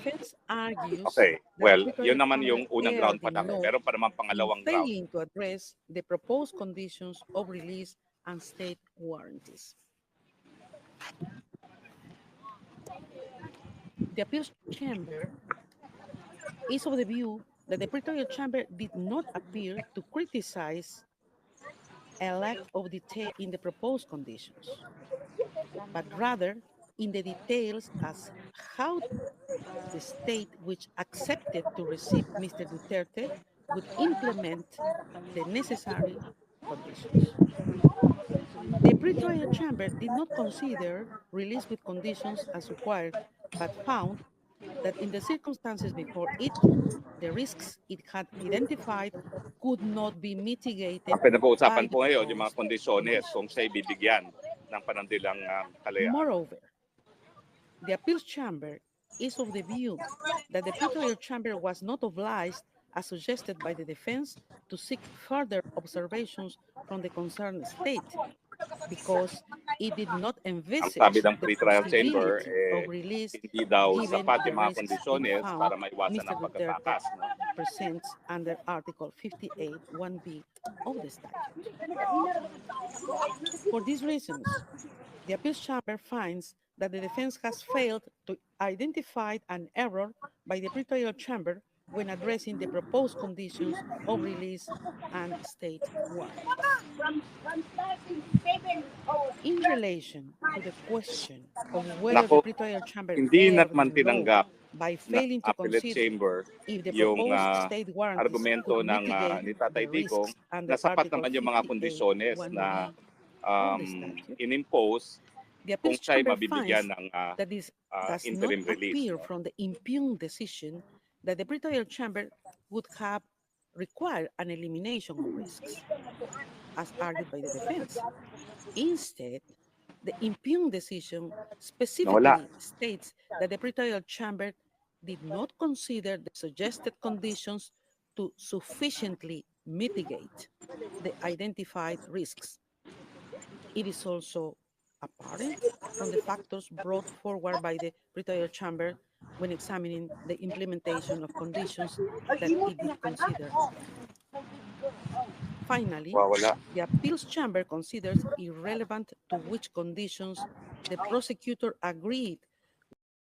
defense argues Okay, that well, the yun Pretorial naman Chamber yung unang erred ground pa in namin. law Meron pa naman in pangalawang ground. failing to address the proposed conditions of release and state warranties. The appeals chamber is of the view that the Pretorial Chamber did not appear to criticize a lack of detail in the proposed conditions, but rather in the details as how the state which accepted to receive Mr. Duterte would implement the necessary conditions. The pre-trial chamber did not consider release with conditions as required, but found that in the circumstances before it, the risks it had identified could not be mitigated Ang pinag-uusapan by the po ngayon, yung mga proposed kondisyones conditions. kung siya'y bibigyan ng panandilang kalayaan. Moreover, the appeals chamber is of the view that the pre-trial chamber was not obliged, as suggested by the defense, to seek further observations from the concerned state, because it did not Ang envisage sabi ng the pre-trial chamber, possibility of release hindi daw given sapat the yung mga risks it kondisyones found para maiwasan Mr. ang Duterte pagkatakas. No? presents under Article 58, 1B of the statute. For these reasons, the appeals chamber finds that the defense has failed to identify an error by the pre-trial chamber when addressing the proposed conditions of release and state warranties. In relation to the question of whether the Naku, pre-trial chamber hindi erred naman in law tinanggap by na failing to appellate consider chamber if the yung proposed state warranties argumento could ng mitigate ni Tatay the Digong risks under na sapat Article naman yung mga 58, kondisyones 1B na of the statute, inimpose the kung appeals siya'y chamber mabibigyan finds ng that this does not interim release. appear No? from the impugned decision that the pre-trial chamber would have required an elimination of risks, as argued by the defense. Instead, the impugned decision specifically states that the pre-trial chamber did not consider the suggested conditions to sufficiently mitigate the identified risks. It is also apparent from the factors brought forward by the pre-trial chamber when examining the implementation of conditions that it did consider them. Finally, the appeals chamber considers irrelevant to which conditions the prosecutor agreed